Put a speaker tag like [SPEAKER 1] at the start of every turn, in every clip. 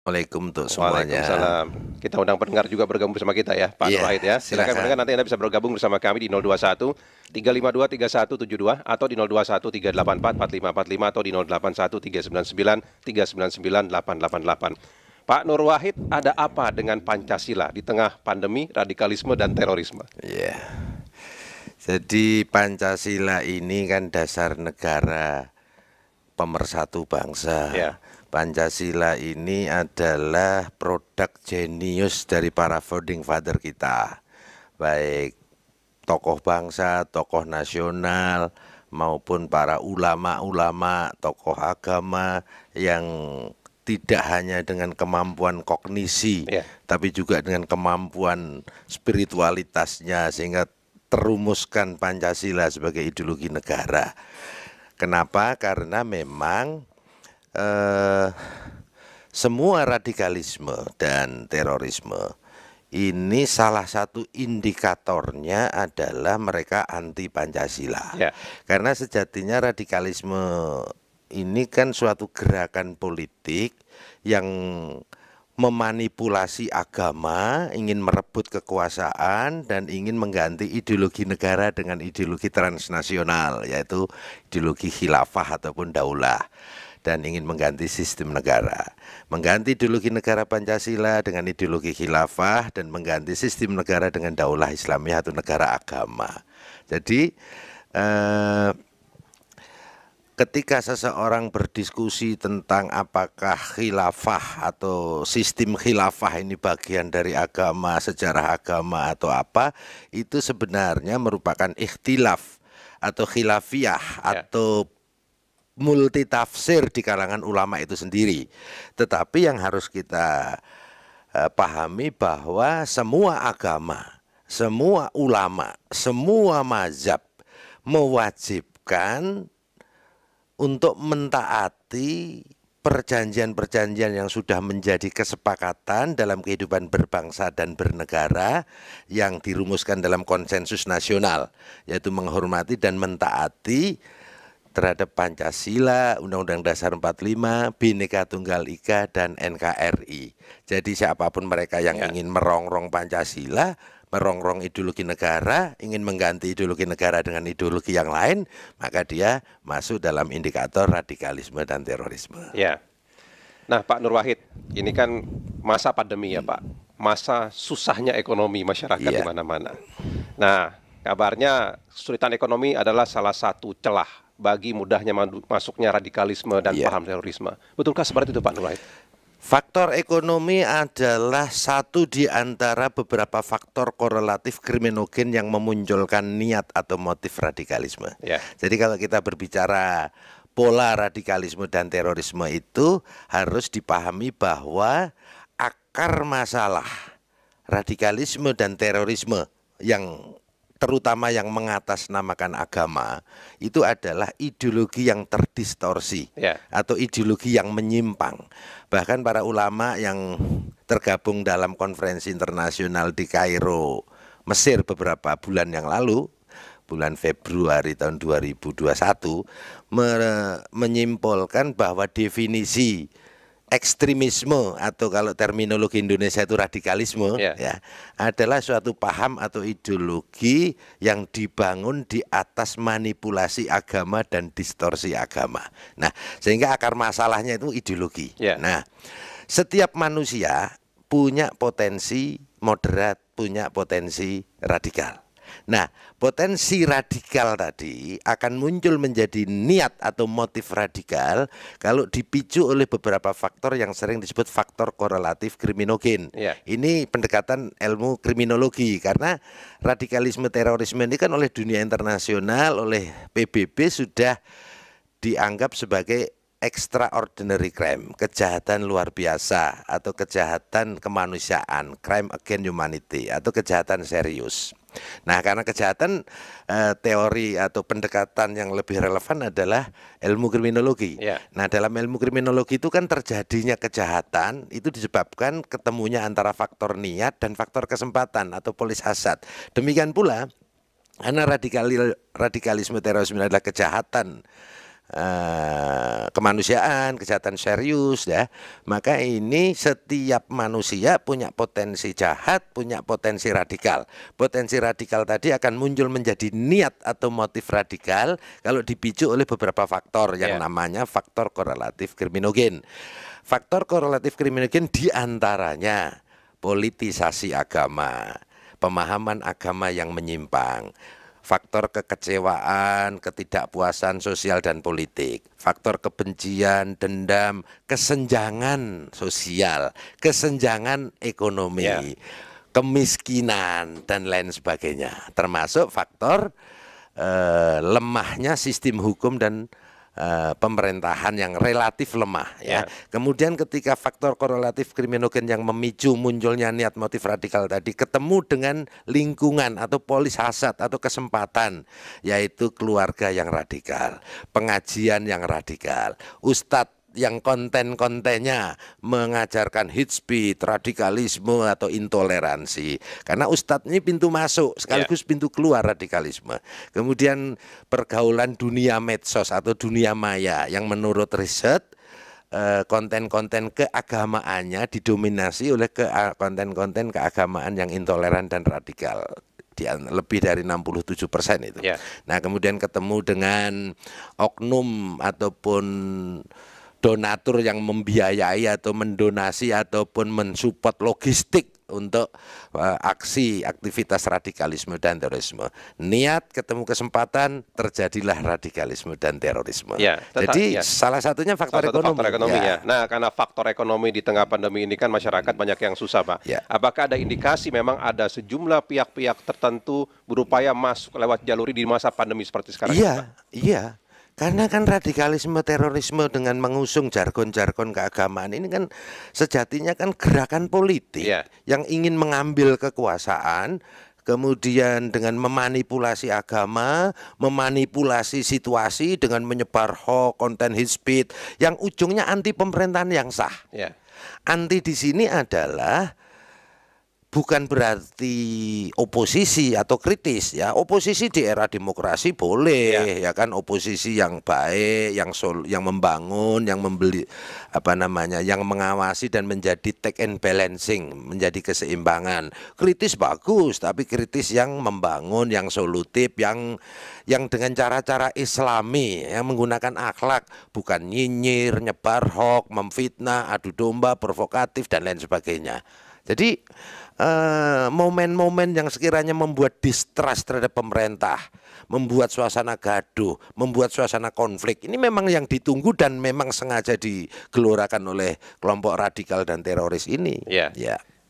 [SPEAKER 1] Assalamualaikum untuk semuanya.
[SPEAKER 2] Waalaikumsalam. Kita undang pendengar juga bergabung bersama kita ya, Pak Nur
[SPEAKER 1] Iya,
[SPEAKER 2] Wahid ya. Silakan
[SPEAKER 1] silakan.
[SPEAKER 2] pendengar, nanti Anda bisa bergabung bersama kami di 021 352 3172 atau di 021 384 4545 atau di 081 399 399 888. Pak Nur Wahid, ada apa dengan Pancasila di tengah pandemi, radikalisme dan terorisme?
[SPEAKER 1] Iya. Jadi Pancasila ini kan dasar negara pemersatu bangsa.
[SPEAKER 2] Ya,
[SPEAKER 1] Pancasila ini adalah produk jenius dari para founding father kita. Baik tokoh bangsa, tokoh nasional, maupun para ulama-ulama, tokoh agama yang tidak hanya dengan kemampuan kognisi,
[SPEAKER 2] ya,
[SPEAKER 1] tapi juga dengan kemampuan spiritualitasnya sehingga terumuskan Pancasila sebagai ideologi negara. Kenapa? Karena memang eh, semua radikalisme dan terorisme ini salah satu indikatornya adalah mereka anti Pancasila.
[SPEAKER 2] ya,
[SPEAKER 1] Karena sejatinya radikalisme ini kan suatu gerakan politik yang memanipulasi agama, ingin merebut kekuasaan dan ingin mengganti ideologi negara dengan ideologi transnasional, yaitu ideologi khilafah ataupun daulah, dan ingin mengganti sistem negara. Mengganti ideologi negara Pancasila dengan ideologi khilafah dan mengganti sistem negara dengan daulah Islamiyah atau negara agama. Jadi ketika seseorang berdiskusi tentang apakah khilafah atau sistem khilafah ini bagian dari agama, sejarah agama atau apa, itu sebenarnya merupakan ikhtilaf atau khilafiyah
[SPEAKER 2] ya,
[SPEAKER 1] atau multitafsir di kalangan ulama itu sendiri. Tetapi yang harus kita pahami bahwa semua agama, semua ulama, semua mazhab mewajibkan untuk mentaati perjanjian-perjanjian yang sudah menjadi kesepakatan dalam kehidupan berbangsa dan bernegara yang dirumuskan dalam konsensus nasional, yaitu menghormati dan mentaati terhadap Pancasila, Undang-Undang Dasar 45, Bhinneka Tunggal Ika, dan NKRI. Jadi siapapun mereka yang
[SPEAKER 2] ya.
[SPEAKER 1] ingin merongrong Pancasila, merongrong ideologi negara, ingin mengganti ideologi negara dengan ideologi yang lain, maka dia masuk dalam indikator radikalisme dan terorisme.
[SPEAKER 2] Ya. Nah, Pak Nur Wahid, ini kan masa pandemi ya, Pak. Masa susahnya ekonomi masyarakat di
[SPEAKER 1] Iya,
[SPEAKER 2] mana-mana. Nah, kabarnya kesulitan ekonomi adalah salah satu celah bagi mudahnya masuknya radikalisme dan
[SPEAKER 1] iya.
[SPEAKER 2] paham terorisme. Betulkah seperti itu, Pak Nur Wahid?
[SPEAKER 1] Faktor ekonomi adalah satu di antara beberapa faktor korelatif kriminogen yang memunculkan niat atau motif radikalisme.
[SPEAKER 2] Ya,
[SPEAKER 1] Jadi kalau kita berbicara pola radikalisme dan terorisme itu harus dipahami bahwa akar masalah radikalisme dan terorisme yang terutama yang mengatasnamakan agama itu adalah ideologi yang terdistorsi
[SPEAKER 2] ya,
[SPEAKER 1] atau ideologi yang menyimpang. Bahkan para ulama yang tergabung dalam konferensi internasional di Kairo, Mesir beberapa bulan yang lalu, bulan Februari tahun 2021, menyimpulkan bahwa definisi ekstremisme atau kalau terminologi Indonesia itu radikalisme
[SPEAKER 2] ya,
[SPEAKER 1] ya adalah suatu paham atau ideologi yang dibangun di atas manipulasi agama dan distorsi agama. Nah, sehingga akar masalahnya itu ideologi.
[SPEAKER 2] ya,
[SPEAKER 1] Nah, setiap manusia punya potensi moderat, punya potensi radikal. Nah, potensi radikal tadi akan muncul menjadi niat atau motif radikal kalau dipicu oleh beberapa faktor yang sering disebut faktor korelatif kriminogen.
[SPEAKER 2] ya,
[SPEAKER 1] Ini pendekatan ilmu kriminologi karena radikalisme terorisme ini kan oleh dunia internasional, oleh PBB sudah dianggap sebagai extraordinary crime, kejahatan luar biasa atau kejahatan kemanusiaan, crime against humanity atau kejahatan serius. Nah, karena kejahatan teori atau pendekatan yang lebih relevan adalah ilmu kriminologi.
[SPEAKER 2] ya,
[SPEAKER 1] Nah, dalam ilmu kriminologi itu kan terjadinya kejahatan itu disebabkan ketemunya antara faktor niat dan faktor kesempatan atau polis hasad. Demikian pula karena radikalisme terorisme adalah kejahatan kemanusiaan, kejahatan serius ya. Maka ini setiap manusia punya potensi jahat, punya potensi radikal. Potensi radikal tadi akan muncul menjadi niat atau motif radikal kalau dipicu oleh beberapa faktor yang namanya faktor korelatif kriminogen. Faktor korelatif kriminogen diantaranya politisasi agama, pemahaman agama yang menyimpang, faktor kekecewaan, ketidakpuasan sosial dan politik, faktor kebencian, dendam, kesenjangan sosial, kesenjangan ekonomi, kemiskinan, dan lain sebagainya. Termasuk faktor lemahnya sistem hukum dan pemerintahan yang relatif lemah ya. Kemudian ketika faktor korelatif kriminogen yang memicu munculnya niat motif radikal tadi ketemu dengan lingkungan atau polis hasad atau kesempatan, yaitu keluarga yang radikal, pengajian yang radikal, ustadz yang konten-kontennya mengajarkan hate speech, radikalisme atau intoleransi. Karena ustadz ini pintu masuk sekaligus pintu keluar radikalisme. Kemudian pergaulan dunia medsos atau dunia maya yang menurut riset konten-konten keagamaannya didominasi oleh konten-konten keagamaan yang intoleran dan radikal. Lebih dari 67% itu. Nah, kemudian ketemu dengan oknum ataupun donatur yang membiayai atau mendonasi ataupun mensupport logistik untuk aksi aktivitas radikalisme dan terorisme. Niat ketemu kesempatan, terjadilah radikalisme dan terorisme. Jadi salah satunya faktor ekonomi.
[SPEAKER 2] Nah, karena faktor ekonomi di tengah pandemi ini kan masyarakat banyak yang susah, Pak. Apakah ada indikasi memang ada sejumlah pihak-pihak tertentu berupaya masuk lewat jalur di masa pandemi seperti sekarang?
[SPEAKER 1] Iya. Karena kan radikalisme terorisme dengan mengusung jargon-jargon keagamaan ini kan sejatinya kan gerakan politik yang ingin mengambil kekuasaan, kemudian dengan memanipulasi agama, memanipulasi situasi dengan menyebar hoax, konten hate speech yang ujungnya anti pemerintahan yang sah. Anti di sini adalah bukan berarti oposisi atau kritis ya. Oposisi di era demokrasi boleh ya kan, oposisi yang baik, yang membangun, yang membeli yang mengawasi dan menjadi check and balancing, menjadi keseimbangan. Kritis bagus, tapi kritis yang membangun, yang solutif, yang dengan cara-cara Islami, yang menggunakan akhlak, bukan nyinyir, nyebar hoax, memfitnah, adu domba, provokatif dan lain sebagainya. Jadi momen-momen yang sekiranya membuat distrust terhadap pemerintah, membuat suasana gaduh, membuat suasana konflik, ini memang yang ditunggu dan memang sengaja digelorakan oleh kelompok radikal dan teroris ini.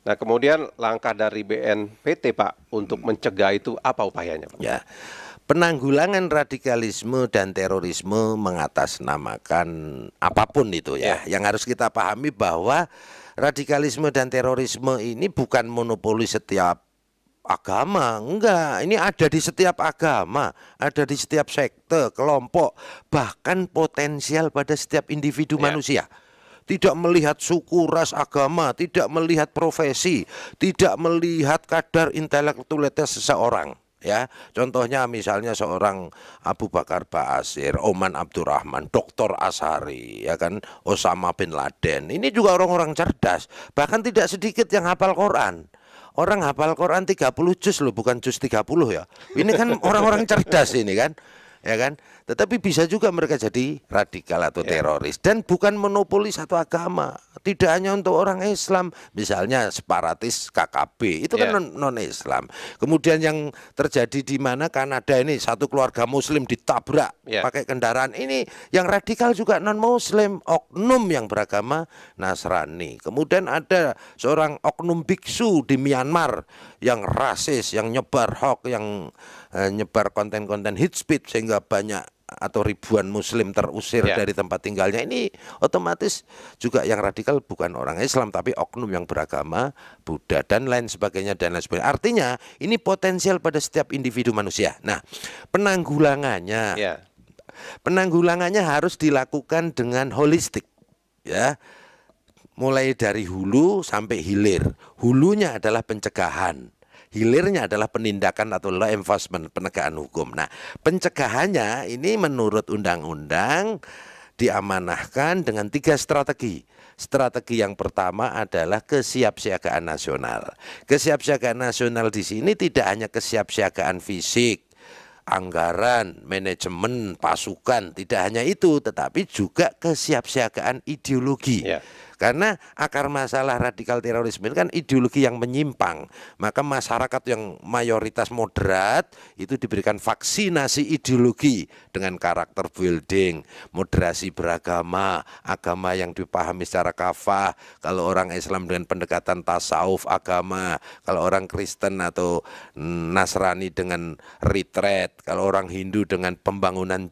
[SPEAKER 2] Nah, kemudian langkah dari BNPT, Pak, untuk mencegah itu apa upayanya, Pak?
[SPEAKER 1] Penanggulangan radikalisme dan terorisme mengatasnamakan apapun itu ya. Yang harus kita pahami bahwa radikalisme dan terorisme ini bukan monopoli setiap agama, enggak. Ini ada di setiap agama, ada di setiap sekte, kelompok, bahkan potensial pada setiap individu manusia. Tidak melihat suku, ras, agama, tidak melihat profesi, tidak melihat kadar intelektualitas seseorang. Ya, contohnya misalnya seorang Abu Bakar Ba'asyir, Oman Abdurrahman, Dr. Ashari, ya kan, Osama bin Laden. Ini juga orang-orang cerdas, bahkan tidak sedikit yang hafal Quran. Orang hafal Quran 30 juz loh, bukan juz 30 ya. Ini kan orang-orang cerdas ini kan. Ya kan, tetapi bisa juga mereka jadi radikal atau teroris dan bukan monopoli satu agama, tidak hanya untuk orang Islam, misalnya separatis KKB itu kan non Islam. Kemudian yang terjadi di mana Kanada ini satu keluarga Muslim ditabrak pakai kendaraan, ini yang radikal juga non Muslim, oknum yang beragama Nasrani. Kemudian ada seorang oknum biksu di Myanmar yang rasis, yang nyebar hoax, yang nyebar konten-konten hate speech sehingga banyak atau ribuan muslim terusir dari tempat tinggalnya. Ini otomatis juga yang radikal bukan orang Islam tapi oknum yang beragama Buddha dan lain sebagainya dan lain sebagainya. Artinya ini potensial pada setiap individu manusia. Nah, penanggulangannya harus dilakukan dengan holistik ya. Mulai dari hulu sampai hilir. Hulunya adalah pencegahan. hilirnya adalah penindakan atau law enforcement, penegakan hukum. Nah, pencegahannya ini menurut undang-undang diamanahkan dengan 3 strategi. Strategi yang pertama adalah kesiapsiagaan nasional. Kesiapsiagaan nasional di sini tidak hanya kesiapsiagaan fisik, anggaran, manajemen, pasukan, tidak hanya itu, tetapi juga kesiapsiagaan ideologi.
[SPEAKER 2] Ya.
[SPEAKER 1] Karena akar masalah radikal terorisme ini kan ideologi yang menyimpang. Maka masyarakat yang mayoritas moderat itu diberikan vaksinasi ideologi dengan karakter building, moderasi beragama, agama yang dipahami secara kafah. Kalau orang Islam dengan pendekatan tasawuf agama, kalau orang Kristen atau Nasrani dengan retreat, kalau orang Hindu dengan pembangunan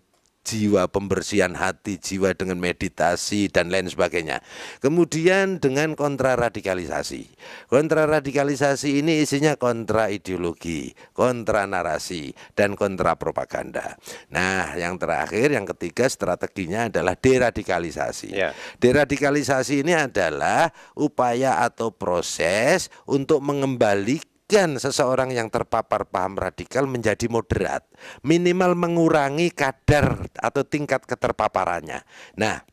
[SPEAKER 1] jiwa, pembersihan hati, jiwa dengan meditasi dan lain sebagainya. Kemudian dengan kontraradikalisasi. Kontraradikalisasi ini isinya kontra ideologi, kontra narasi, dan kontra propaganda. Nah, yang terakhir, yang ketiga strateginya adalah deradikalisasi.
[SPEAKER 2] Ya.
[SPEAKER 1] Deradikalisasi ini adalah upaya atau proses untuk mengembalikan seseorang yang terpapar paham radikal menjadi moderat, minimal mengurangi kadar atau tingkat keterpaparannya. Nah,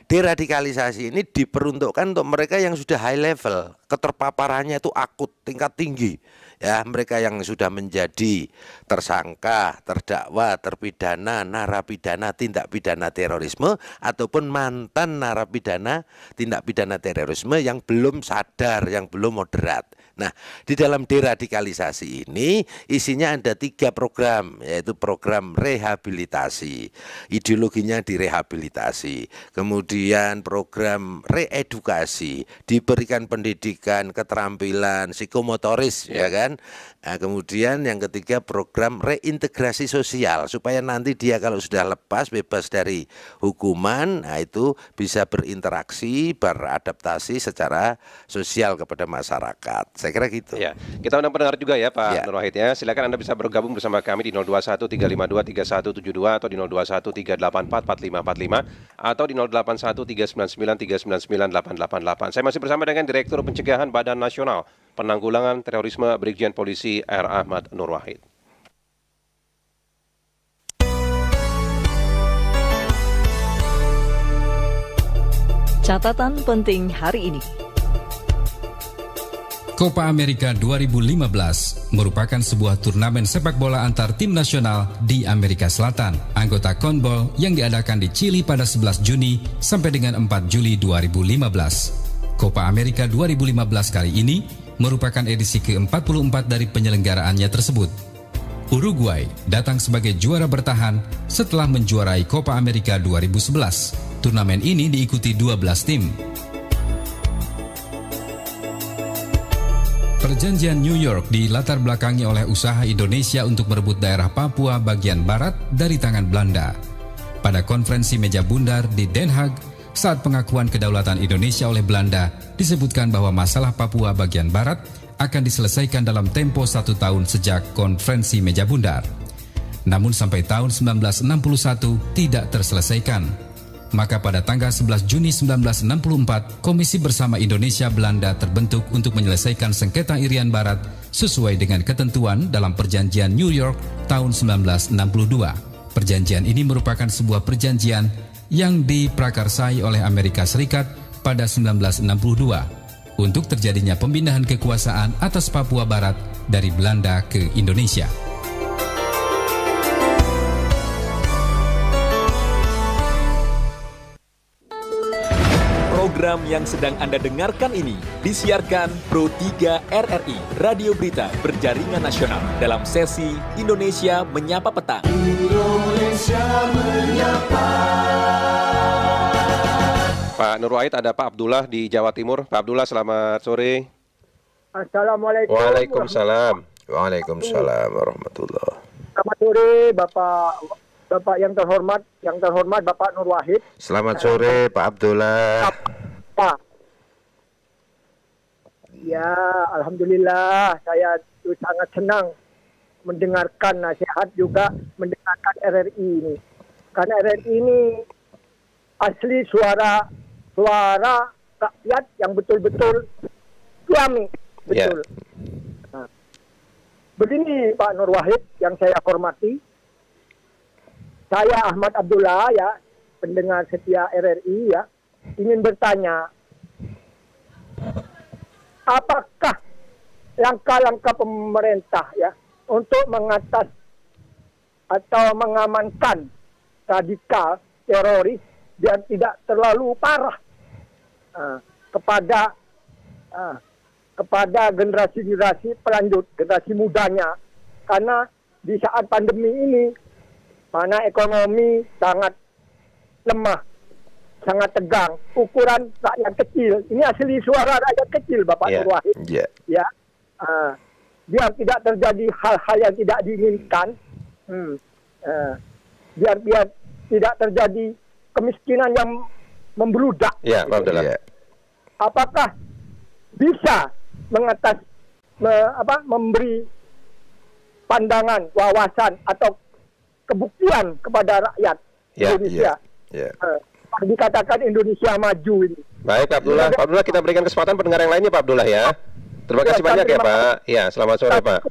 [SPEAKER 1] deradikalisasi ini diperuntukkan untuk mereka yang sudah high level, keterpaparannya itu akut, tingkat tinggi. Ya, mereka yang sudah menjadi tersangka, terdakwa, terpidana, narapidana tindak pidana terorisme ataupun mantan narapidana tindak pidana terorisme yang belum sadar, yang belum moderat. Nah, di dalam deradikalisasi ini isinya ada 3 program, yaitu program rehabilitasi, ideologinya direhabilitasi, kemudian program reedukasi, diberikan pendidikan, keterampilan psikomotoris, ya kan? Nah, kemudian yang ketiga program reintegrasi sosial, supaya nanti dia kalau sudah lepas, bebas dari hukuman, nah itu bisa berinteraksi, beradaptasi secara sosial kepada masyarakat. Saya kira gitu.
[SPEAKER 2] Ya, kita undang pendengar juga ya Pak
[SPEAKER 1] Ya.
[SPEAKER 2] Nur Wahid ya. Silakan Anda bisa bergabung bersama kami di 021 352 3172 atau di 021 384 4545 atau di 081 399 399 888. Saya masih bersama dengan Direktur Pencegahan Badan Nasional Penanggulangan Terorisme Brigjen Polisi R. Ahmad Nur Wahid.
[SPEAKER 3] Catatan penting hari ini.
[SPEAKER 4] Copa America 2015 merupakan sebuah turnamen sepak bola antar tim nasional di Amerika Selatan, anggota CONBOL yang diadakan di Chili pada 11 Juni sampai dengan 4 Juli 2015. Copa America 2015 kali ini merupakan edisi ke-44 dari penyelenggaraannya tersebut. Uruguay datang sebagai juara bertahan setelah menjuarai Copa America 2011. Turnamen ini diikuti 12 tim. Perjanjian New York dilatar belakangi oleh usaha Indonesia untuk merebut daerah Papua bagian barat dari tangan Belanda. Pada konferensi meja bundar di Den Haag, saat pengakuan kedaulatan Indonesia oleh Belanda, disebutkan bahwa masalah Papua bagian barat akan diselesaikan dalam tempo 1 tahun sejak konferensi meja bundar. Namun sampai tahun 1961 tidak terselesaikan. Maka pada tanggal 11 Juni 1964, Komisi Bersama Indonesia Belanda terbentuk untuk menyelesaikan sengketa Irian Barat sesuai dengan ketentuan dalam Perjanjian New York tahun 1962. Perjanjian ini merupakan sebuah perjanjian yang diprakarsai oleh Amerika Serikat pada 1962 untuk terjadinya pemindahan kekuasaan atas Papua Barat dari Belanda ke Indonesia.
[SPEAKER 5] Program yang sedang Anda dengarkan ini disiarkan Pro 3 RRI, Radio Berita Berjaringan Nasional dalam sesi Indonesia Menyapa Petang. Indonesia Menyapa.
[SPEAKER 2] Pak Nur Wahid, ada Pak Abdullah di Jawa Timur. Pak Abdullah, selamat sore.
[SPEAKER 6] Assalamualaikum.
[SPEAKER 2] Waalaikumsalam.
[SPEAKER 1] Waalaikumsalam warahmatullahi.
[SPEAKER 6] Selamat sore Bapak yang terhormat Bapak Nur Wahid.
[SPEAKER 1] Selamat sore Pak Abdullah.
[SPEAKER 6] Pak. Ya, alhamdulillah saya sangat senang mendengarkan nasihat juga mendengarkan RRI ini. Karena RRI ini asli suara rakyat yang betul-betul suami, betul. Begini Pak Nur Wahid yang saya hormati, saya Ahmad Abdullah ya, pendengar setia RRI ya, ingin bertanya, apakah langkah-langkah pemerintah ya untuk mengatas atau mengamankan radikal teroris biar tidak terlalu parah kepada generasi-generasi pelanjut, generasi mudanya, karena di saat pandemi ini mana ekonomi sangat lemah, sangat tegang, ukuran rakyat kecil, ini asli suara rakyat kecil Bapak Nur Wahid, ya, biar tidak terjadi hal-hal yang tidak diinginkan, biar tidak terjadi kemiskinan yang membludak.
[SPEAKER 2] Ya, Pak Abdullah.
[SPEAKER 6] Apakah bisa memberi pandangan, wawasan atau kebuktian kepada rakyat Indonesia? Dikatakan Indonesia maju ini.
[SPEAKER 2] Baik Pak Abdullah. Pak Abdullah, kita berikan kesempatan pendengar yang lainnya Pak Abdullah ya. Terima kasih banyak ya Pak. Ya, selamat sore Pak.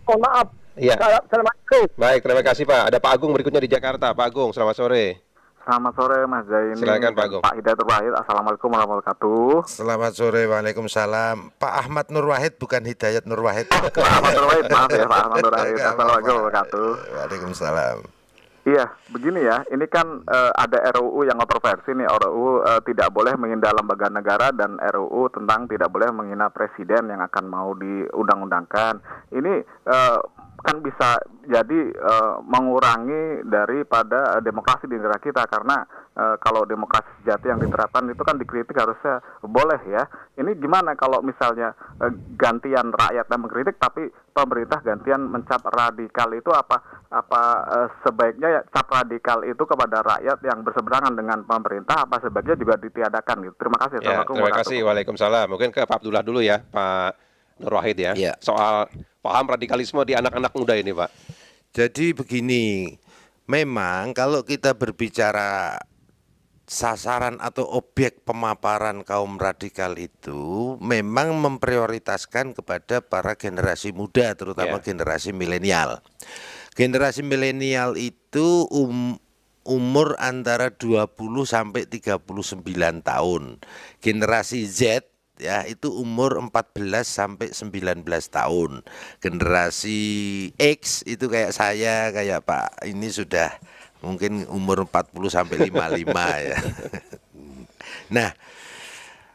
[SPEAKER 6] Mohon maaf.
[SPEAKER 2] Ya.
[SPEAKER 6] Selamat sore.
[SPEAKER 2] Baik, terima kasih Pak. Ada Pak Agung berikutnya di Jakarta. Pak Agung, selamat sore.
[SPEAKER 3] Selamat sore Mas Zaini.
[SPEAKER 2] Silakan Pak Agung.
[SPEAKER 3] Pak Hidayatul Wahid. Assalamualaikum warahmatullahi wabarakatuh.
[SPEAKER 1] Selamat sore, waalaikumsalam. Pak Ahmad Nur Wahid, bukan Hidayat Nur Wahid.
[SPEAKER 3] Pak Ahmad Nur Wahid, maaf ya Pak Ahmad Nur Wahid. Assalamualaikum warahmatullahi wabarakatuh.
[SPEAKER 1] Waalaikumsalam.
[SPEAKER 3] Iya, begini ya. Ini kan ada RUU yang kontroversi nih. RUU tidak boleh menghina lembaga negara dan RUU tentang tidak boleh menghina presiden yang akan mau diundang-undangkan. Ini kan bisa jadi mengurangi daripada demokrasi di negara kita, karena kalau demokrasi sejati yang diterapkan itu kan dikritik harusnya boleh ya. Ini gimana kalau misalnya gantian rakyat yang mengkritik tapi pemerintah gantian mencap radikal, itu apa sebaiknya ya cap radikal itu kepada rakyat yang berseberangan dengan pemerintah, apa sebaiknya juga ditiadakan gitu. Terima kasih.
[SPEAKER 2] Ya, terima kasih. Waalaikumsalam. Mungkin ke Pak Abdullah dulu ya, Pak Nur Wahid ya. Soal paham radikalisme di anak-anak muda ini, Pak.
[SPEAKER 1] Jadi begini, memang kalau kita berbicara sasaran atau objek pemaparan kaum radikal itu memang memprioritaskan kepada para generasi muda, terutama generasi milenial. Generasi milenial itu umur antara 20 sampai 39 tahun. Generasi Z ya itu umur 14 sampai 19 tahun. Generasi X itu kayak saya, kayak Pak ini sudah mungkin umur 40 sampai 55 ya. Nah,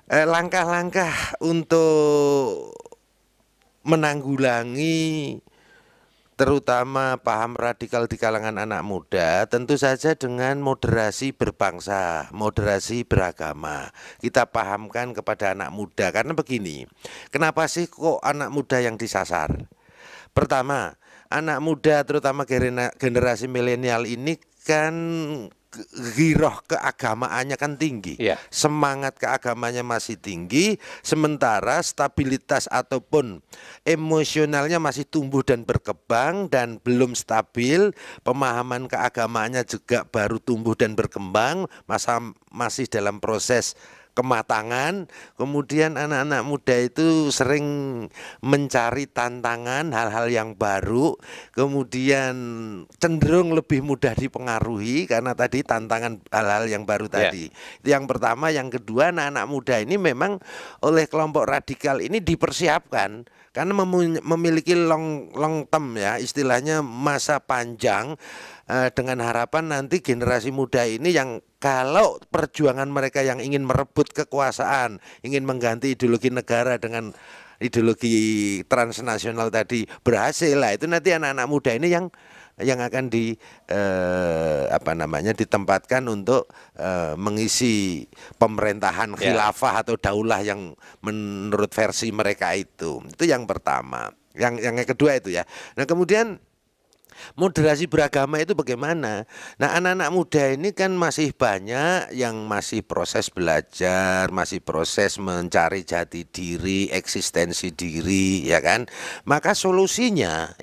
[SPEAKER 1] langkah-langkah untuk menanggulangi terutama paham radikal di kalangan anak muda, tentu saja dengan moderasi berbangsa, moderasi beragama. Kita pahamkan kepada anak muda, karena begini, kenapa sih kok anak muda yang disasar? Pertama, anak muda terutama generasi milenial ini kan giroh keagamaannya kan tinggi, semangat keagamanya masih tinggi, sementara stabilitas ataupun emosionalnya masih tumbuh dan berkembang dan belum stabil, pemahaman keagamaannya juga baru tumbuh dan berkembang, masih dalam proses kematangan. Kemudian anak-anak muda itu sering mencari tantangan, hal-hal yang baru, kemudian cenderung lebih mudah dipengaruhi karena tadi tantangan hal-hal yang baru tadi. Itu yang pertama. Yang kedua, anak-anak muda ini memang oleh kelompok radikal ini dipersiapkan karena memiliki long term ya, istilahnya masa panjang, dengan harapan nanti generasi muda ini yang kalau perjuangan mereka yang ingin merebut kekuasaan, ingin mengganti ideologi negara dengan ideologi transnasional tadi berhasil lah, itu nanti anak-anak muda ini yang akan ditempatkan untuk mengisi pemerintahan khilafah atau daulah yang menurut versi mereka itu. Itu yang pertama. Yang kedua itu ya. Nah, kemudian moderasi beragama itu bagaimana? Nah, anak-anak muda ini kan masih banyak yang masih proses belajar, masih proses mencari jati diri, eksistensi diri, ya kan? Maka solusinya,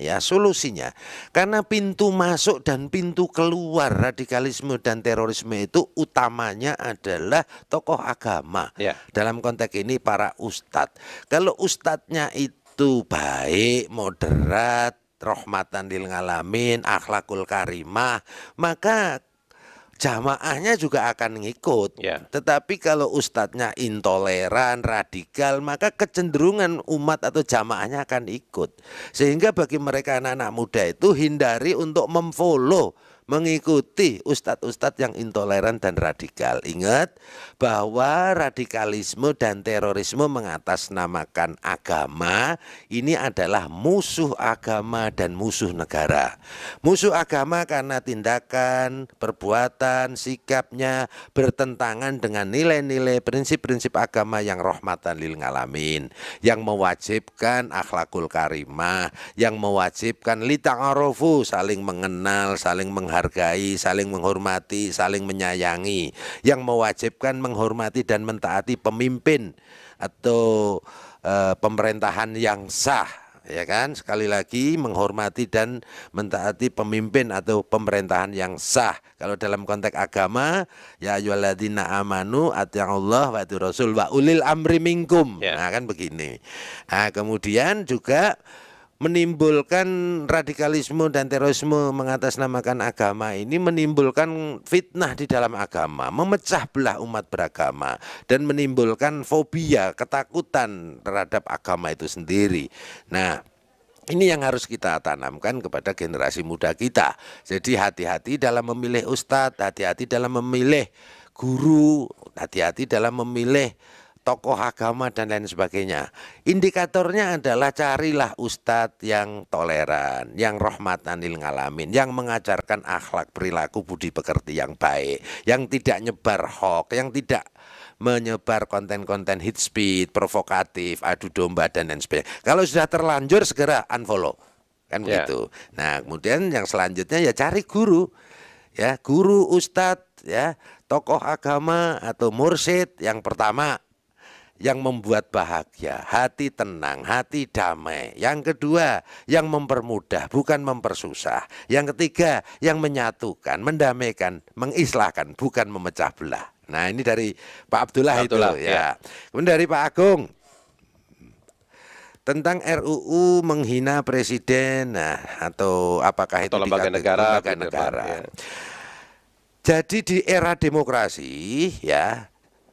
[SPEAKER 1] karena pintu masuk dan pintu keluar radikalisme dan terorisme itu utamanya adalah tokoh agama. Dalam konteks ini para ustadz. Kalau ustadznya itu itu baik, moderat, rahmatan lil alamin, akhlakul karimah, maka jamaahnya juga akan ngikut.
[SPEAKER 2] Ya.
[SPEAKER 1] Tetapi kalau ustadznya intoleran, radikal, maka kecenderungan umat atau jamaahnya akan ikut. Sehingga bagi mereka anak-anak muda itu hindari untuk memfollow, mengikuti ustadz-ustadz yang intoleran dan radikal. Ingat bahwa radikalisme dan terorisme mengatasnamakan agama ini adalah musuh agama dan musuh negara. Musuh agama karena tindakan, perbuatan, sikapnya bertentangan dengan nilai-nilai prinsip-prinsip agama yang rahmatan lil alamin, yang mewajibkan akhlakul karimah, yang mewajibkan lita'arufu, saling mengenal, saling menghargai, saling menghormati, saling menyayangi, yang mewajibkan menghormati dan mentaati pemimpin atau pemerintahan yang sah, ya kan? Sekali lagi menghormati dan mentaati pemimpin atau pemerintahan yang sah. Kalau dalam konteks agama, ya ayyuhalladzina amanu atii'ullah wa atii'ur rasul wa ulil amri minkum. Nah, kan begini. Nah, kemudian juga menimbulkan radikalisme dan terorisme mengatasnamakan agama ini menimbulkan fitnah di dalam agama, memecah belah umat beragama dan menimbulkan fobia, ketakutan terhadap agama itu sendiri. Nah, ini yang harus kita tanamkan kepada generasi muda kita. Jadi hati-hati dalam memilih ustadz, hati-hati dalam memilih guru, hati-hati dalam memilih tokoh agama dan lain sebagainya. Indikatornya adalah carilah ustadz yang toleran, yang rahmatan lil alamin, yang mengajarkan akhlak, perilaku, budi pekerti yang baik, yang tidak nyebar hoax, yang tidak menyebar konten-konten hate speech, provokatif, adu domba dan lain sebagainya. Kalau sudah terlanjur segera unfollow. Kan begitu. Nah, kemudian yang selanjutnya ya cari guru. Ya, guru, ustadz, ya, tokoh agama atau mursyid yang pertama yang membuat bahagia, hati tenang, hati damai. Yang kedua, yang mempermudah, bukan mempersusah. Yang ketiga, yang menyatukan, mendamaikan, mengislahkan, bukan memecah belah. Nah, ini dari Pak Abdullah itu ya. Kemudian dari Pak Agung tentang RUU menghina presiden, nah, atau apakah itu
[SPEAKER 2] lembaga negara,
[SPEAKER 1] lembaga negara.
[SPEAKER 2] Ya.
[SPEAKER 1] Jadi di era demokrasi, ya,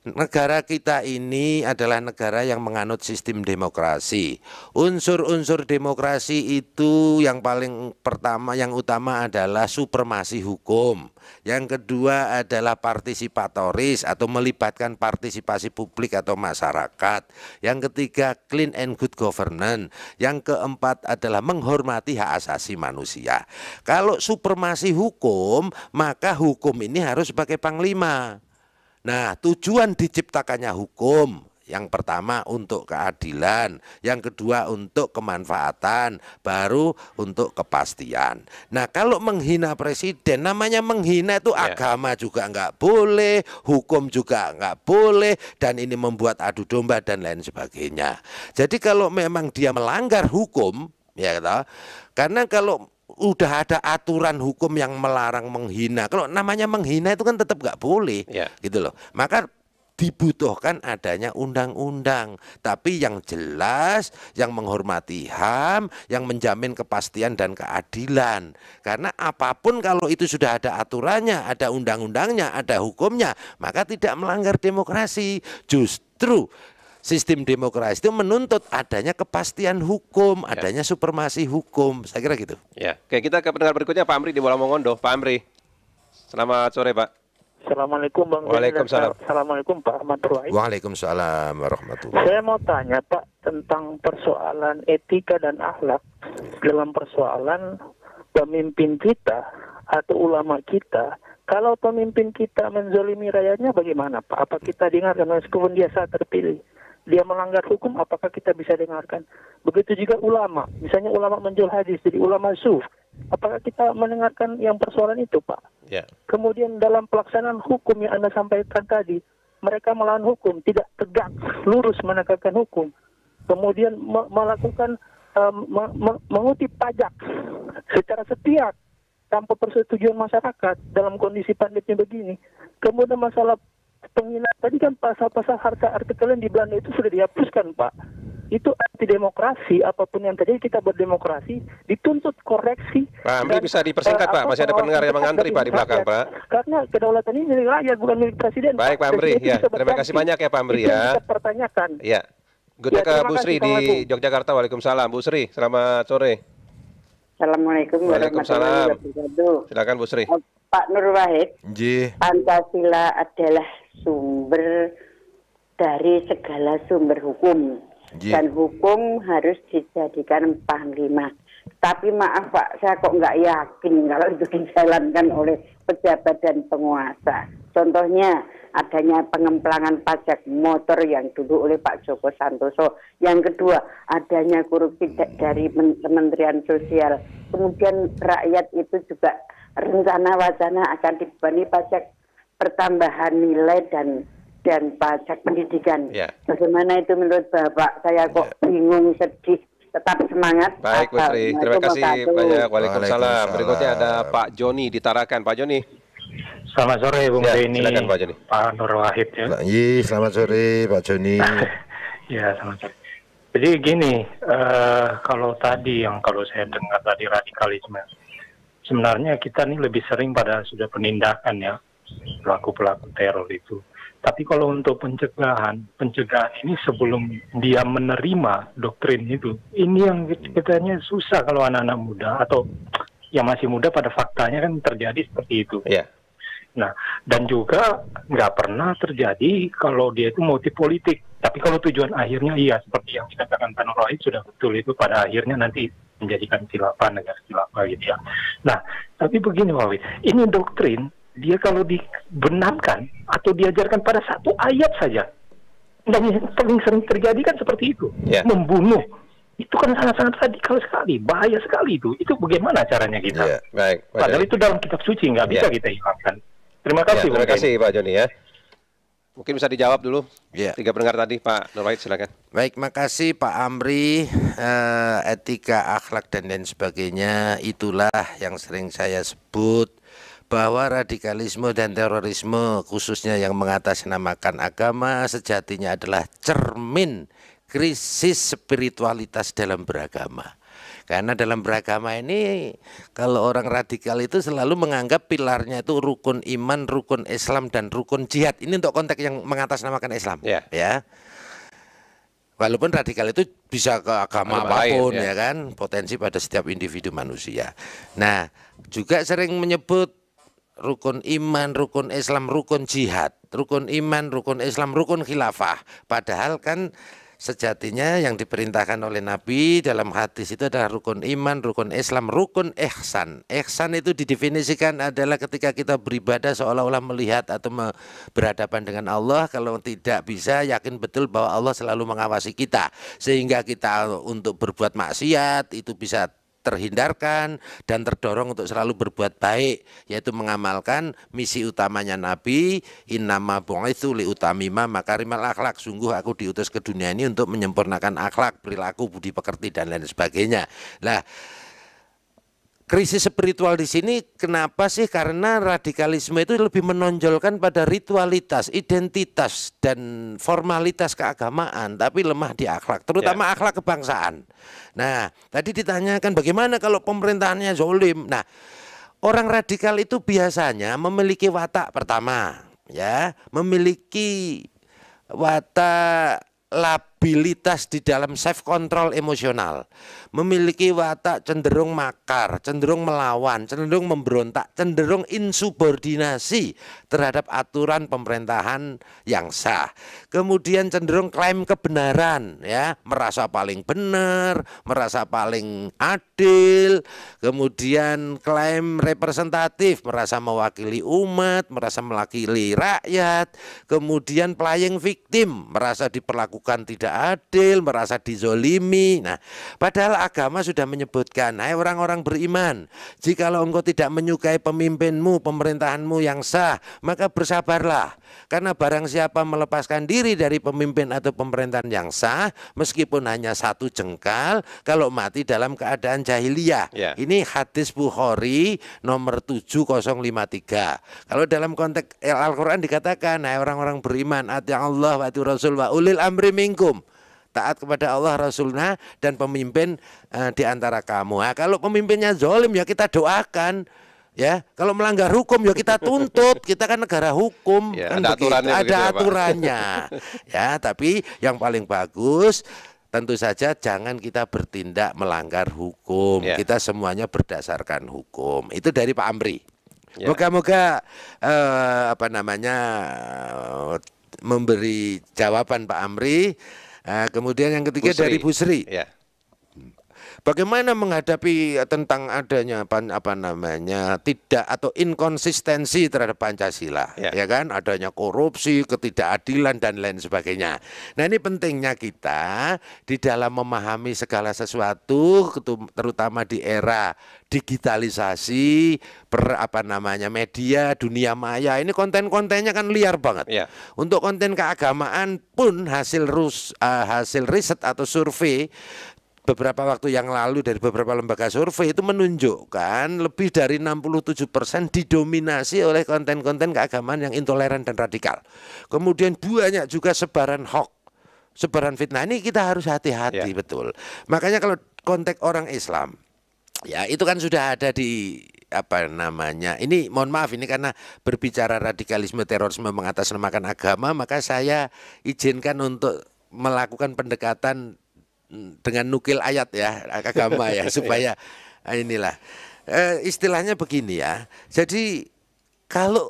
[SPEAKER 1] negara kita ini adalah negara yang menganut sistem demokrasi. Unsur-unsur demokrasi itu yang paling pertama, yang utama adalah supremasi hukum. Yang kedua adalah partisipatoris atau melibatkan partisipasi publik atau masyarakat. Yang ketiga clean and good governance. Yang keempat adalah menghormati hak asasi manusia. Kalau supremasi hukum, maka hukum ini harus sebagai panglima. Nah, tujuan diciptakannya hukum, yang pertama untuk keadilan, yang kedua untuk kemanfaatan, baru untuk kepastian. Nah, kalau menghina presiden, namanya menghina itu agama juga nggak boleh, hukum juga nggak boleh, dan ini membuat adu domba dan lain sebagainya. Jadi kalau memang dia melanggar hukum, ya, karena kalau udah ada aturan hukum yang melarang menghina. Kalau namanya menghina itu kan tetap nggak boleh, gitu loh. Maka dibutuhkan adanya undang-undang, tapi yang jelas, yang menghormati HAM, yang menjamin kepastian dan keadilan. Karena apapun kalau itu sudah ada aturannya, ada undang-undangnya, ada hukumnya, maka tidak melanggar demokrasi. Justru sistem demokrasi itu menuntut adanya kepastian hukum, adanya supremasi hukum. Saya kira gitu.
[SPEAKER 2] Ya, oke, kita ke pendengar berikutnya, Pak Amri di Bola Mongondo. Pak Amri, selamat sore, Pak.
[SPEAKER 7] Assalamualaikum Bang.
[SPEAKER 2] Waalaikumsalam.
[SPEAKER 7] Assalamualaikum Pak Ahmad Ruwais.
[SPEAKER 1] Waalaikumsalam warahmatullahi.
[SPEAKER 7] Saya mau tanya Pak tentang persoalan etika dan akhlak dalam persoalan pemimpin kita atau ulama kita. Kalau pemimpin kita menzolimi rakyatnya bagaimana Pak? Apa kita dengarkan meskipun dia saat terpilih? Dia melanggar hukum, apakah kita bisa dengarkan? Begitu juga ulama, misalnya ulama menjual hadis, jadi ulama suf, apakah kita mendengarkan yang persoalan itu, Pak?
[SPEAKER 2] Ya.
[SPEAKER 7] Kemudian dalam pelaksanaan hukum yang Anda sampaikan tadi, mereka melawan hukum, tidak tegak, lurus menegakkan hukum. Kemudian melakukan, mengutip pajak secara sepihak, tanpa persetujuan masyarakat dalam kondisi pandemik begini. Kemudian masalah penghinaan tadi kan pasal-pasal harta artikelan di Belanda itu sudah dihapuskan, Pak. itu anti demokrasi. Apapun yang terjadi kita berdemokrasi, dituntut koreksi.
[SPEAKER 2] Pak Amri bisa dipersingkat Pak, masih ada pendengar yang mengantri Pak di belakang Pak.
[SPEAKER 7] Karena kedaulatan ini milik rakyat bukan milik presiden.
[SPEAKER 2] Baik Pak Amri, ya terima kasih banyak ya Pak Amri ya.
[SPEAKER 7] Kita pertanyakan.
[SPEAKER 2] Ya, Good ke Bu Sri di Yogyakarta. Waalaikumsalam Bu Sri, selamat sore.
[SPEAKER 8] Assalamualaikum warahmatullahi wabarakatuh.
[SPEAKER 2] Silakan Bu Sri.
[SPEAKER 8] Pak Nur Wahid,
[SPEAKER 1] Pancasila
[SPEAKER 8] adalah sumber dari segala sumber hukum. Dan hukum harus dijadikan panglima. Tapi maaf Pak, saya kok nggak yakin kalau itu dijalankan oleh pejabat dan penguasa. Contohnya adanya pengemplangan pajak motor yang dulu oleh Pak Joko Santoso. Yang kedua, adanya korupsi dari Kementerian Sosial. Kemudian rakyat itu juga rencana wacana akan dibebani pajak pertambahan nilai dan pajak pendidikan. Bagaimana itu menurut Bapak? Saya kok bingung, sedih. Tetap semangat.
[SPEAKER 2] Baik Bu Sri, terima kasih banyak. Waalaikumsalam. Berikutnya ada Pak Joni di Tarakan. Pak Joni.
[SPEAKER 9] Selamat sore Bung Denny.
[SPEAKER 2] Silakan Pak Joni.
[SPEAKER 9] Pak Nur Wahid ya.
[SPEAKER 1] Selamat sore Pak Joni.
[SPEAKER 9] Ya, selamat sore. Jadi gini, kalau saya dengar tadi radikalisme, sebenarnya kita nih lebih sering pada sudah penindakan ya, pelaku-pelaku teror itu. Tapi kalau untuk pencegahan ini sebelum dia menerima doktrin itu, ini yang katanya susah kalau anak-anak muda atau yang masih muda pada faktanya kan terjadi seperti itu.
[SPEAKER 2] Yeah.
[SPEAKER 9] Nah, dan juga nggak pernah terjadi kalau dia itu motif politik. Tapi kalau tujuan akhirnya iya, seperti yang dikatakan Pak Nur Wahid sudah betul, itu pada akhirnya nanti menjadikan khilafah, negara khilafah gitu ya. Nah, tapi begini Pak Wahid, ini doktrin, dia kalau dibenarkan atau diajarkan pada satu ayat saja, dan yang paling sering terjadi kan seperti itu, membunuh. Itu kan sangat-sangat radikal sekali, bahaya sekali itu. Itu bagaimana caranya kita?
[SPEAKER 2] Baik,
[SPEAKER 9] padahal itu dalam kitab suci, nggak bisa kita hilangkan. Terima kasih.
[SPEAKER 2] Terima kasih Pak Joni ya. Mungkin bisa dijawab dulu. Tiga pendengar tadi, Pak Nur Wahid, silakan.
[SPEAKER 1] Baik, makasih Pak Amri. Etika, akhlak dan lain sebagainya, itulah yang sering saya sebut bahwa radikalisme dan terorisme khususnya yang mengatasnamakan agama sejatinya adalah cermin krisis spiritualitas dalam beragama. Karena dalam beragama ini kalau orang radikal itu selalu menganggap pilarnya itu rukun iman, rukun Islam dan rukun jihad. Ini untuk konteks yang mengatasnamakan Islam, ya. Walaupun radikal itu bisa ke agama apapun ya kan, potensi pada setiap individu manusia. Nah, juga sering menyebut rukun iman, rukun Islam, rukun jihad, rukun iman, rukun Islam, rukun khilafah. Padahal kan sejatinya yang diperintahkan oleh Nabi dalam hadis itu adalah rukun iman, rukun Islam, rukun ihsan. Ihsan itu didefinisikan adalah ketika kita beribadah seolah-olah melihat atau berhadapan dengan Allah. Kalau tidak bisa, yakin betul bahwa Allah selalu mengawasi kita, sehingga kita untuk berbuat maksiat itu bisa terhindarkan dan terdorong untuk selalu berbuat baik, yaitu mengamalkan misi utamanya Nabi, innama bu'itsu liutamima makarimal akhlak, sungguh aku diutus ke dunia ini untuk menyempurnakan akhlak, perilaku, budi pekerti dan lain sebagainya. Nah, krisis spiritual di sini kenapa sih? Karena radikalisme itu lebih menonjolkan pada ritualitas, identitas dan formalitas keagamaan, tapi lemah di akhlak, terutama akhlak kebangsaan. Nah, tadi ditanyakan bagaimana kalau pemerintahannya zolim. Nah, orang radikal itu biasanya memiliki watak pertama, ya, memiliki watak labilitas di dalam self control emosional, memiliki watak cenderung makar, cenderung melawan, cenderung memberontak, cenderung insubordinasi terhadap aturan pemerintahan yang sah. Kemudian cenderung klaim kebenaran, ya, merasa paling benar, merasa paling adil. Kemudian klaim representatif, merasa mewakili umat, merasa mewakili rakyat. Kemudian playing victim, merasa diperlakukan tidak adil, merasa dizolimi. Nah, padahal agama sudah menyebutkan, hai orang-orang beriman, jikalau engkau tidak menyukai pemimpinmu, pemerintahanmu yang sah, maka bersabarlah. Karena barang siapa melepaskan diri dari pemimpin atau pemerintahan yang sah, meskipun hanya satu jengkal, kalau mati dalam keadaan jahiliyah. Ini hadis Bukhari nomor 7053. Kalau dalam konteks Al-Quran dikatakan, hai orang-orang beriman, ati Allah wa ati Rasul wa ulil amri minkum, taat kepada Allah, Rasulnya, dan pemimpin di antara kamu. Nah, kalau pemimpinnya zalim ya kita doakan. Ya, kalau melanggar hukum ya kita tuntut. Kita kan negara hukum,
[SPEAKER 2] Ya,
[SPEAKER 1] kan
[SPEAKER 2] ada
[SPEAKER 1] begitu.
[SPEAKER 2] aturannya begitu
[SPEAKER 1] Ada
[SPEAKER 2] ya, Pak.
[SPEAKER 1] aturannya. Ya, tapi yang paling bagus tentu saja jangan kita bertindak melanggar hukum.
[SPEAKER 2] Ya.
[SPEAKER 1] Kita semuanya berdasarkan hukum. Itu dari Pak Amri.
[SPEAKER 2] Ya.
[SPEAKER 1] Moga-moga memberi jawaban Pak Amri. Kemudian yang ketiga
[SPEAKER 2] Busri.
[SPEAKER 1] dari Busri.
[SPEAKER 2] Ya.
[SPEAKER 1] Bagaimana menghadapi tentang adanya tidak atau inkonsistensi terhadap Pancasila, ya kan? Adanya korupsi, ketidakadilan dan lain sebagainya. Nah, ini pentingnya kita di dalam memahami segala sesuatu, terutama di era digitalisasi, media, dunia maya. Ini konten-kontennya kan liar banget.
[SPEAKER 2] Ya.
[SPEAKER 1] Untuk konten keagamaan pun hasil riset atau survei beberapa waktu yang lalu dari beberapa lembaga survei itu menunjukkan lebih dari 67% didominasi oleh konten-konten keagamaan yang intoleran dan radikal. Kemudian banyak juga sebaran hoax, sebaran fitnah. Ini kita harus hati-hati, betul. Makanya kalau konteks orang Islam, ya itu kan sudah ada di ini mohon maaf ini karena berbicara radikalisme, terorisme, mengatasnamakan agama, maka saya izinkan untuk melakukan pendekatan dengan nukil ayat ya agama ya supaya inilah istilahnya begini ya. Jadi kalau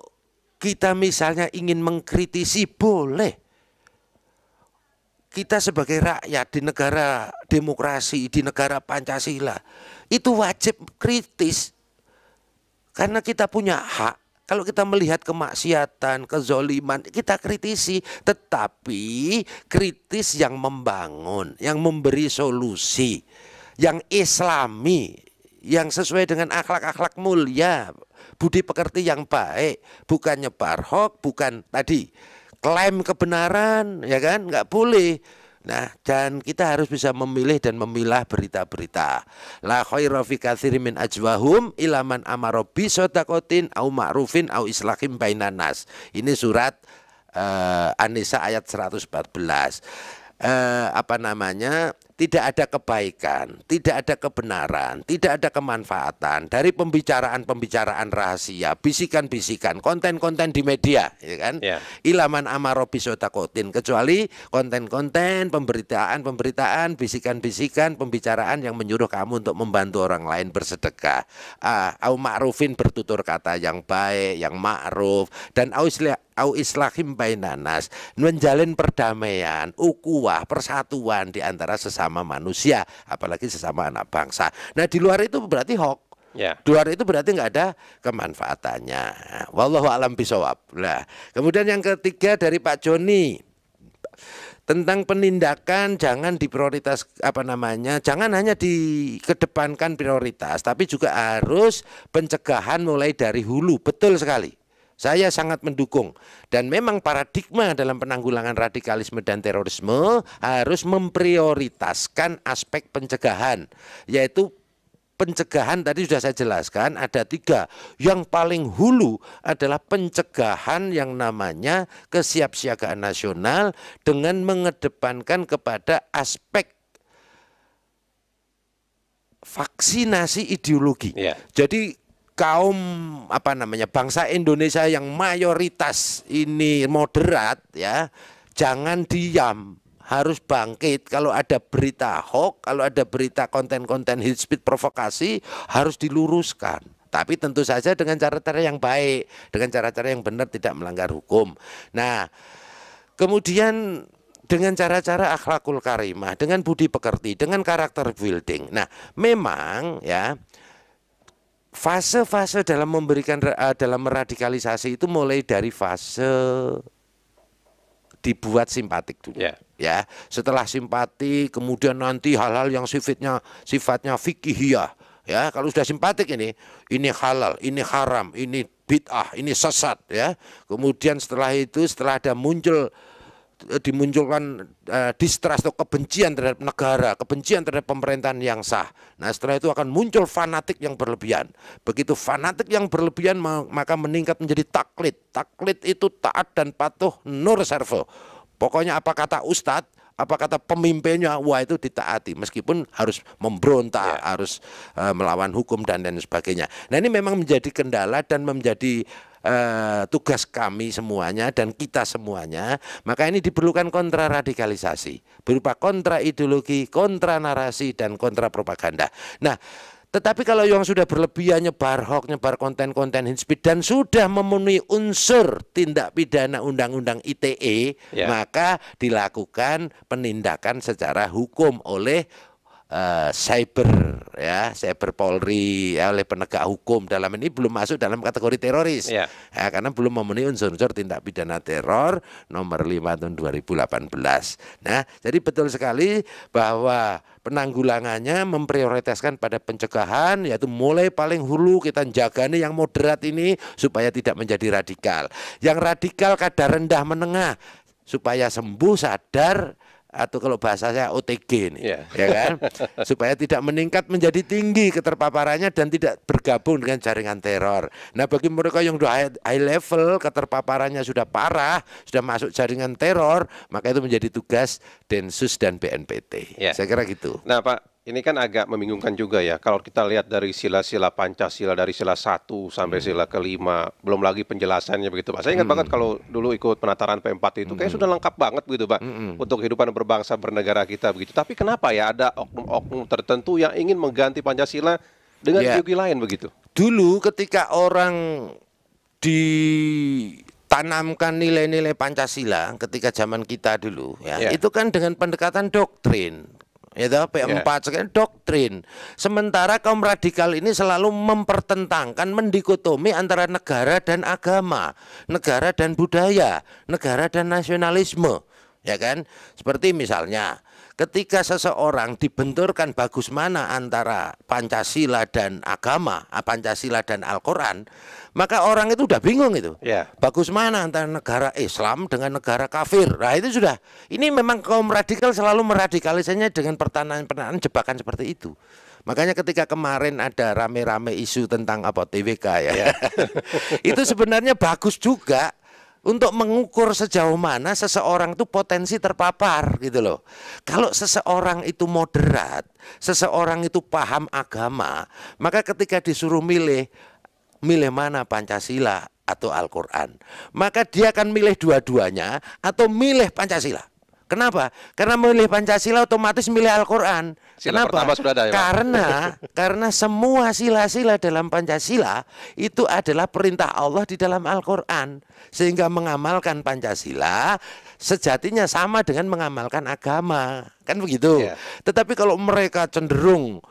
[SPEAKER 1] kita misalnya ingin mengkritisi boleh, kita sebagai rakyat di negara demokrasi, di negara Pancasila itu wajib kritis karena kita punya hak. Kalau kita melihat kemaksiatan, kezoliman, kita kritisi. Tetapi kritis yang membangun, yang memberi solusi, yang islami, yang sesuai dengan akhlak-akhlak mulia, budi pekerti yang baik. Bukan nyebar hoax, bukan tadi klaim kebenaran, ya kan? Nggak boleh. Nah, dan kita harus bisa memilih dan memilah berita-berita. La khaira fi katsirin min ajwahum ila man amara bi shadaqatin au ma'rufin au islahim bainan nas. Ini surat An-Nisa ayat 114. Tidak ada kebaikan, tidak ada kebenaran, tidak ada kemanfaatan dari pembicaraan-pembicaraan rahasia, bisikan-bisikan, konten-konten di media, ya kan? Ilaman amaro bisotakotin, kecuali konten-konten, pemberitaan, bisikan-bisikan, pembicaraan yang menyuruh kamu untuk membantu orang lain bersedekah. Au ma'rufin, bertutur kata yang baik, yang ma'ruf, dan au islahim bainanas, menjalin perdamaian, ukuah, persatuan di antara sesama manusia, apalagi sesama anak bangsa. Nah, di luar itu berarti hoax. Di luar itu berarti nggak ada kemanfaatannya. Wallahu a'lam bishawab. Nah, kemudian yang ketiga dari Pak Joni tentang penindakan, jangan diprioritas jangan hanya dikedepankan prioritas, tapi juga harus pencegahan mulai dari hulu. Betul sekali. Saya sangat mendukung, dan memang paradigma dalam penanggulangan radikalisme dan terorisme harus memprioritaskan aspek pencegahan, yaitu pencegahan tadi sudah saya jelaskan ada 3. Yang paling hulu adalah pencegahan yang namanya kesiapsiagaan nasional dengan mengedepankan kepada aspek vaksinasi ideologi. Jadi kaum bangsa Indonesia yang mayoritas ini moderat, ya, jangan diam, harus bangkit. Kalau ada berita hoax, kalau ada berita konten-konten hate speech, provokasi, harus diluruskan. Tapi tentu saja dengan cara-cara yang baik, dengan cara-cara yang benar, tidak melanggar hukum. Nah, kemudian dengan cara-cara akhlakul karimah, dengan budi pekerti, dengan karakter building. Nah, memang ya fase-fase dalam dalam meradikalisasi itu mulai dari fase dibuat simpatik dulu. Ya, setelah simpatik kemudian nanti hal-hal yang sifatnya fikihiyah. Ya, kalau sudah simpatik ini halal, ini haram, ini bid'ah, ini sesat, ya. Kemudian setelah itu ada dimunculkan distrust atau kebencian terhadap negara, kebencian terhadap pemerintahan yang sah. Nah, setelah itu akan muncul fanatik yang berlebihan. Begitu fanatik yang berlebihan maka meningkat menjadi taklid. Taklid itu taat dan patuh nur servo. Pokoknya apa kata ustadz, apa kata pemimpinnya, wah itu ditaati meskipun harus memberontak, harus melawan hukum dan lain sebagainya. Nah ini memang menjadi kendala dan menjadi tugas kami semuanya dan kita semuanya. Maka ini diperlukan kontraradikalisasi berupa kontra ideologi, kontra narasi dan kontra propaganda. Nah, tetapi kalau yang sudah berlebihan nyebar hoax, nyebar konten-konten hate speech dan sudah memenuhi unsur tindak pidana undang-undang ITE, maka dilakukan penindakan secara hukum oleh cyber Polri, oleh penegak hukum. Dalam ini belum masuk dalam kategori teroris karena belum memenuhi unsur-unsur tindak pidana teror nomor 5 tahun 2018. Nah, jadi betul sekali bahwa penanggulangannya memprioritaskan pada pencegahan, yaitu mulai paling hulu kita jagani yang moderat ini supaya tidak menjadi radikal. Yang radikal kadar rendah menengah supaya sembuh, sadar, atau kalau bahasa saya OTG nih, ya kan, supaya tidak meningkat menjadi tinggi keterpaparannya dan tidak bergabung dengan jaringan teror. Nah, bagi mereka yang sudah high level, keterpaparannya sudah parah, sudah masuk jaringan teror, maka itu menjadi tugas Densus dan BNPT. Saya kira gitu.
[SPEAKER 2] Nah, Pak, ini kan agak membingungkan juga ya, kalau kita lihat dari sila-sila Pancasila, dari sila 1 sampai sila ke-5, belum lagi penjelasannya begitu, Pak. Saya ingat banget kalau dulu ikut penataran P4 itu, kayak sudah lengkap banget begitu, Pak, untuk kehidupan berbangsa bernegara kita begitu. Tapi kenapa ya ada oknum-oknum tertentu yang ingin mengganti Pancasila dengan ideologi lain begitu?
[SPEAKER 1] Dulu ketika orang ditanamkan nilai-nilai Pancasila ketika zaman kita dulu, itu kan dengan pendekatan doktrin. P4 sekarang doktrin. Sementara kaum radikal ini selalu mempertentangkan, mendikotomi antara negara dan agama, negara dan budaya, negara dan nasionalisme, ya kan? Seperti misalnya ketika seseorang dibenturkan bagus mana antara Pancasila dan agama, Pancasila dan Al-Quran, maka orang itu udah bingung itu. Bagus mana antara negara Islam dengan negara kafir. Nah itu sudah, ini memang kaum radikal selalu meradikalisasinya dengan pertanyaan-pertanyaan jebakan seperti itu. Makanya ketika kemarin ada rame-rame isu tentang TWK itu sebenarnya bagus juga untuk mengukur sejauh mana seseorang itu potensi terpapar gitu loh. Kalau seseorang itu moderat, seseorang itu paham agama, maka ketika disuruh milih mana Pancasila atau Al-Quran, maka dia akan milih dua-duanya atau milih Pancasila. Kenapa? Karena milih Pancasila otomatis milih Al-Quran. Kenapa? Karena semua sila-sila dalam Pancasila itu adalah perintah Allah di dalam Al-Quran. Sehingga mengamalkan Pancasila sejatinya sama dengan mengamalkan agama. Kan begitu. Tetapi kalau mereka cenderung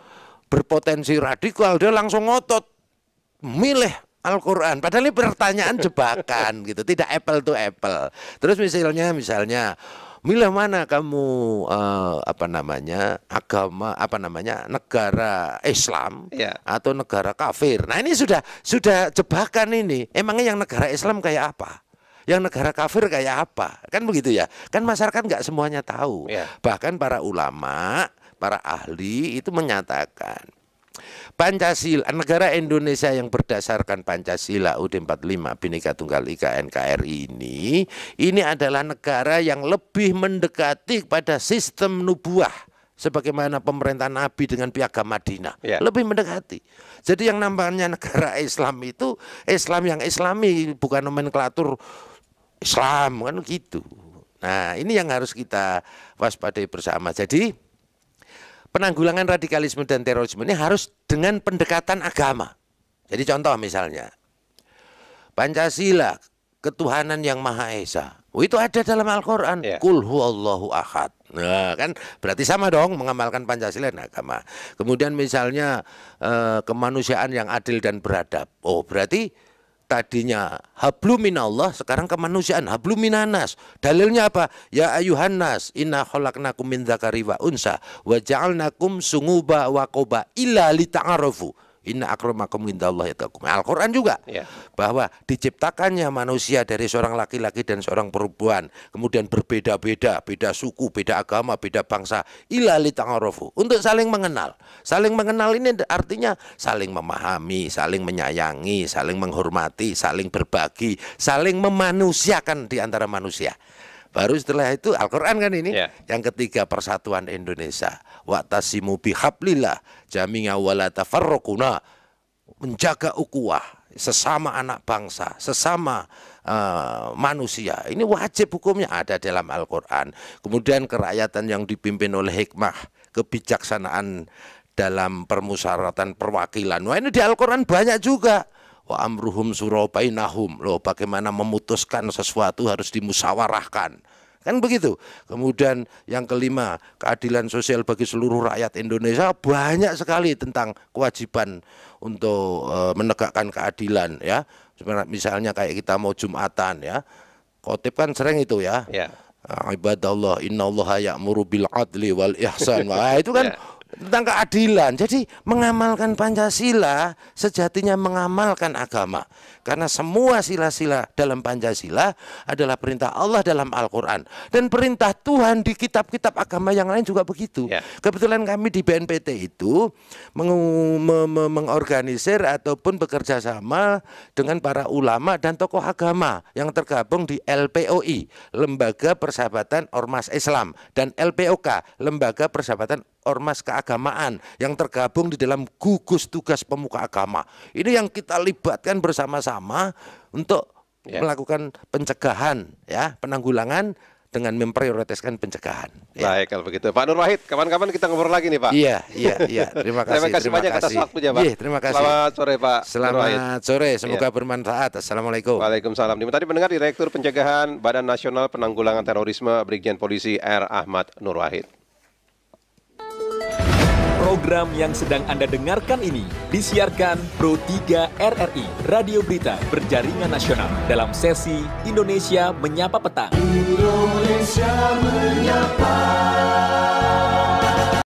[SPEAKER 1] berpotensi radikal, dia langsung ngotot milih Al-Quran. Padahal ini pertanyaan jebakan gitu, tidak apple to apple. Terus misalnya milih mana kamu negara Islam atau negara kafir. Nah ini sudah jebakan ini. Emangnya yang negara Islam kayak apa? Yang negara kafir kayak apa? Kan begitu ya. Kan masyarakat nggak semuanya tahu. Bahkan para ulama, para ahli itu menyatakan Pancasila, negara Indonesia yang berdasarkan Pancasila UUD 45 Bhinneka Tunggal Ika NKRI ini adalah negara yang lebih mendekati pada sistem nubuah sebagaimana pemerintahan Nabi dengan piagam Madinah. Lebih mendekati. Jadi yang namanya negara Islam itu Islam yang Islami, bukan nomenklatur Islam kan gitu. Nah, ini yang harus kita waspadai bersama. Jadi penanggulangan radikalisme dan terorisme ini harus dengan pendekatan agama. Jadi contoh misalnya, Pancasila, ketuhanan yang Maha Esa. Itu ada dalam Al-Quran. Qul huwallahu ahad. Nah, kan berarti sama dong mengamalkan Pancasila dan agama. Kemudian misalnya kemanusiaan yang adil dan beradab. Oh, berarti tadinya hablum minallah, sekarang kemanusiaan hablum minanas. Dalilnya apa? Ya ayuhannas inna khalaqnakum min dzakari wa unsa wa ja'alnakum sunguba wa qoba illa lita'arafu inna akramakum indallahi atqakum. Al-Quran juga bahwa diciptakannya manusia dari seorang laki-laki dan seorang perempuan, kemudian berbeda-beda, beda suku, beda agama, beda bangsa, illa lita'arafu, untuk saling mengenal. Saling mengenal ini artinya saling memahami, saling menyayangi, saling menghormati, saling berbagi, saling memanusiakan di antara manusia. Baru setelah itu Al-Quran kan ini. Yang ketiga persatuan Indonesia. Wa'tasimu bihablillah jami'a wala tafarraquna. Menjaga ukhuwah sesama anak bangsa, sesama manusia. Ini wajib hukumnya ada dalam Al-Quran. Kemudian kerakyatan yang dipimpin oleh hikmah, kebijaksanaan dalam permusyawaratan perwakilan. Wah, ini di Al-Quran banyak juga. Wa amruhum syura bainahum. Loh, bagaimana memutuskan sesuatu harus dimusyawarahkan. Kan begitu. Kemudian yang kelima, keadilan sosial bagi seluruh rakyat Indonesia. Banyak sekali tentang kewajiban untuk menegakkan keadilan ya. Misalnya kayak kita mau Jumatan ya. Khotib kan sering itu ya. Ibadallah innallaha ya'muru bil adli wal ihsan. Wah, itu kan tentang keadilan. Jadi mengamalkan Pancasila sejatinya mengamalkan agama. Karena semua sila-sila dalam Pancasila adalah perintah Allah dalam Al-Quran. Dan perintah Tuhan di kitab-kitab agama yang lain juga begitu. Kebetulan kami di BNPT itu mengorganisir ataupun bekerja sama dengan para ulama dan tokoh agama yang tergabung di LPOI, Lembaga Persahabatan Ormas Islam, dan LPOK, Lembaga Persahabatan Ormas Keagamaan, yang tergabung di dalam gugus tugas pemuka agama. Ini yang kita libatkan bersama-sama untuk melakukan pencegahan ya, penanggulangan dengan memprioritaskan pencegahan.
[SPEAKER 2] Baik, kalau begitu Pak Nur Wahid, kapan-kapan kita ngobrol lagi nih Pak.
[SPEAKER 1] Iya. Terima kasih.
[SPEAKER 2] Terima kasih banyak atas waktunya Pak.
[SPEAKER 1] Terima kasih.
[SPEAKER 2] Selamat sore Pak.
[SPEAKER 1] Selamat sore, semoga bermanfaat. Assalamualaikum.
[SPEAKER 2] Waalaikumsalam. Tadi pendengar Direktur Pencegahan Badan Nasional Penanggulangan Terorisme Brigjen Polisi R. Ahmad Nur Wahid.
[SPEAKER 5] Program yang sedang Anda dengarkan ini disiarkan Pro 3 RRI, Radio Berita Berjaringan Nasional dalam sesi Indonesia Menyapa Petang. Indonesia Menyapa.